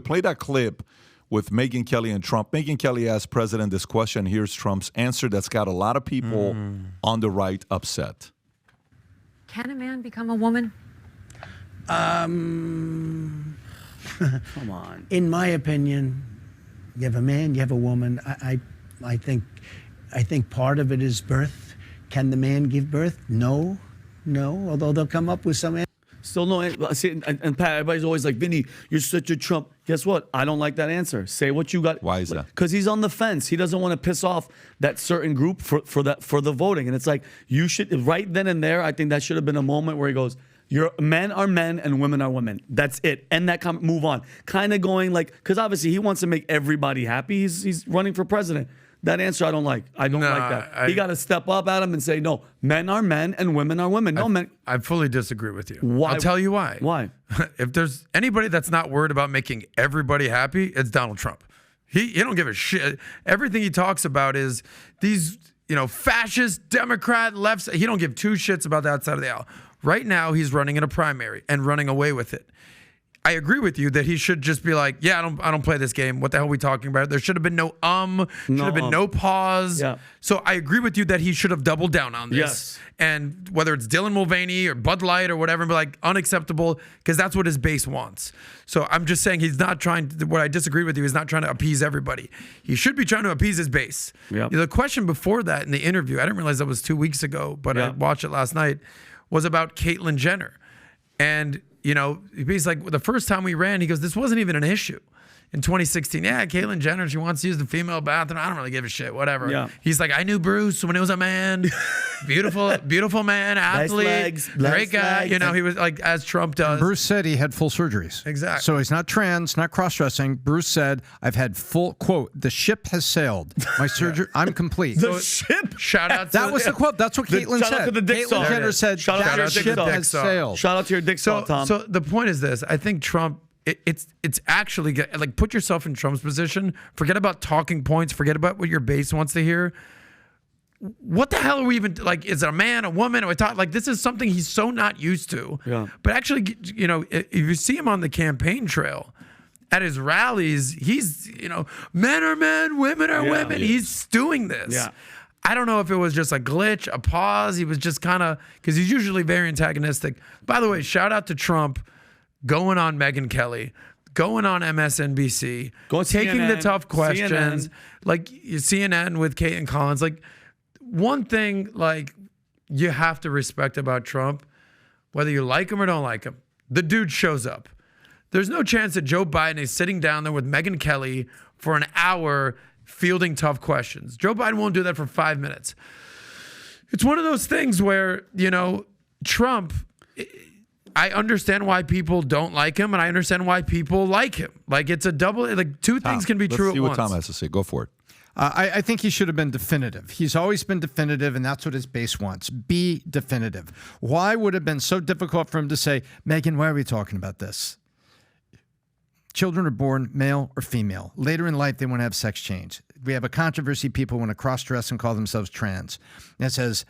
Play that clip with Megyn Kelly and Trump. Megyn Kelly asked President this question. Here's Trump's answer that's got a lot of people on the right upset. Can a man become a woman? Come on. In my opinion, you have a man, you have a woman. I think part of it is birth. Can the man give birth? No. Although they'll come up with some. Still no. See, and Pat, everybody's always like, Vinny, you're such a Trump. Guess what? I don't like that answer. Say what you got. Why is that? Because he's on the fence. He doesn't want to piss off that certain group for the voting. And it's like, you should, right then and there, I think that should have been a moment where he goes, men are men and women are women. That's it. End that comment. Move on. Kind of going like, because obviously he wants to make everybody happy. He's running for president. That answer I don't like. I don't like that. He got to step up at him and say, no, men are men and women are women. No, men. I fully disagree with you. Why? I'll tell you why. Why? If there's anybody that's not worried about making everybody happy, it's Donald Trump. He don't give a shit. Everything he talks about is these, fascist, Democrat, left. He don't give two shits about that side of the aisle. Right now, he's running in a primary and running away with it. I agree with you that he should just be like, yeah, I don't play this game. What the hell are we talking about? There should have been no should have been no pause. Yeah. So I agree with you that he should have doubled down on this. Yes. And whether it's Dylan Mulvaney or Bud Light or whatever, be like, unacceptable, because that's what his base wants. So I'm just saying he's not trying to, what I disagree with you, is not trying to appease everybody. He should be trying to appease his base. Yep. The question before that in the interview, I didn't realize that was 2 weeks ago, but I watched it last night, was about Caitlyn Jenner. And he's like, the first time we ran, he goes, this wasn't even an issue. In 2016, yeah, Caitlyn Jenner, she wants to use the female bathroom. I don't really give a shit, whatever. Yeah. He's like, I knew Bruce when he was a man. Beautiful man, athlete, nice legs, great guy. He was like, as Trump does. Bruce said he had full surgeries. Exactly. So he's not trans, not cross-dressing. Bruce said, I've had full, quote, the ship has sailed. My surgery, I'm complete. The ship? Shout out to that was the quote. That's what Caitlyn said. Shout out to the dick Caitlyn Jenner said, shout out that to your ship dick has sailed. Shout out to your dick saw, Tom. So the point is this. I think Trump, it's actually, like, put yourself in Trump's position. Forget about talking points. Forget about what your base wants to hear. What the hell are we even, like, is it a man, a woman? Are we talking, like, this is something he's so not used to. Yeah. But actually, if you see him on the campaign trail, at his rallies, he's, men are men, women are women. He's doing this. Yeah. I don't know if it was just a glitch, a pause. He was just kind of, because he's usually very antagonistic. By the way, shout out to Trump going on Megyn Kelly, going on MSNBC, taking CNN, the tough questions, CNN. like CNN with Kate and Collins. Like, one thing, like, you have to respect about Trump, whether you like him or don't like him, the dude shows up. There's no chance that Joe Biden is sitting down there with Megyn Kelly for an hour fielding tough questions. Joe Biden won't do that for 5 minutes. It's one of those things where, Trump, I understand why people don't like him, and I understand why people like him. Like, it's a double, like, two things can be true at once. Let's see what Tom has to say. Go for it. I think he should have been definitive. He's always been definitive, and that's what his base wants. Be definitive. Why would it have been so difficult for him to say, Megyn, why are we talking about this? Children are born male or female. Later in life, they want to have sex change. We have a controversy. People want to cross-dress and call themselves trans. And it says,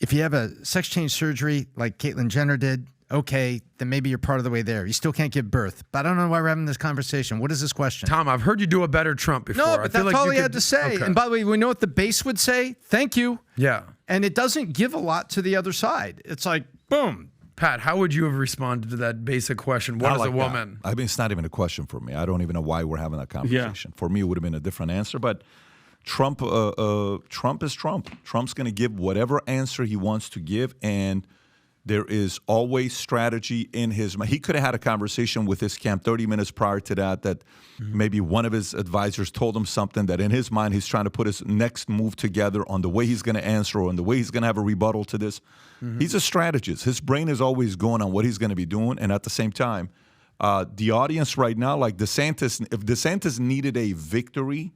if you have a sex change surgery like Caitlyn Jenner did, okay, then maybe you're part of the way there. You still can't give birth. But I don't know why we're having this conversation. What is this question? Tom, I've heard you do a better Trump before. No, but that's all he had to say. Okay. And by the way, we know what the base would say. Thank you. Yeah. And it doesn't give a lot to the other side. It's like, boom. Pat, how would you have responded to that basic question? What is a woman? I mean, it's not even a question for me. I don't even know why we're having that conversation. For me, it would have been a different answer. But Trump is Trump. Trump's going to give whatever answer he wants to give, and there is always strategy in his mind. He could have had a conversation with his camp 30 minutes prior to that maybe one of his advisors told him something that in his mind he's trying to put his next move together on the way he's going to answer or on the way he's going to have a rebuttal to this. He's a strategist. His brain is always going on what he's going to be doing, and at the same time, the audience right now, like DeSantis, if DeSantis needed a victory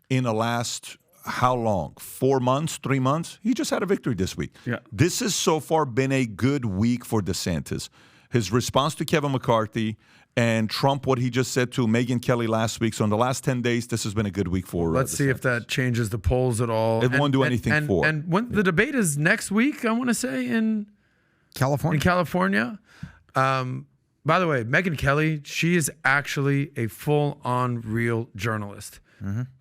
in the last how long? 4 months, 3 months? He just had a victory this week. Yeah. This has so far been a good week for DeSantis. His response to Kevin McCarthy and Trump, what he just said to Megyn Kelly last week. So in the last 10 days, this has been a good week for Let's see if that changes the polls at all. It won't do anything for. And when the debate is next week, I want to say in California. By the way, Megyn Kelly, she is actually a full-on real journalist.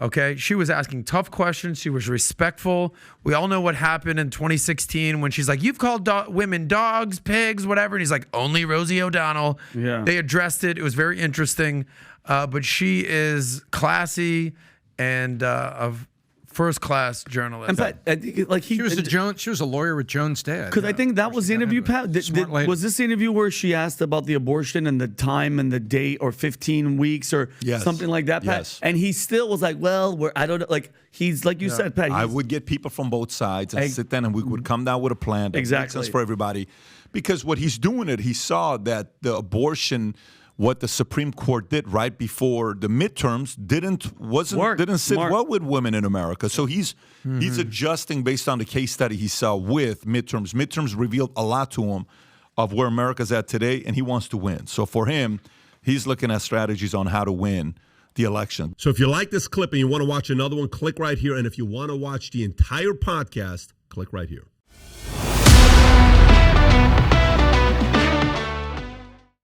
Okay? She was asking tough questions. She was respectful. We all know what happened in 2016 when she's like, you've called women dogs, pigs, whatever. And he's like, only Rosie O'Donnell. Yeah. They addressed it. It was very interesting. But she is classy and of first-class journalist. In fact, like She was a lawyer with Joan's dad. Because I think that was the interview. Smart lady. Was this the interview where she asked about the abortion and the time and the date, or 15 weeks or Yes. something like that, Pat? Yes. And he still was like, well, I don't know. Like, he's like you said, Pat. I would get people from both sides and sit down and we would come down with a plan that makes Exactly. sense for everybody. Because what he's doing he saw that the abortion, what the Supreme Court did right before the midterms didn't sit Mark. well with women in America. So he's adjusting based on the case study he saw with midterms. Midterms revealed a lot to him of where America's at today, and he wants to win. So for him, he's looking at strategies on how to win the election. So if you like this clip and you want to watch another one, click right here. And if you want to watch the entire podcast, click right here.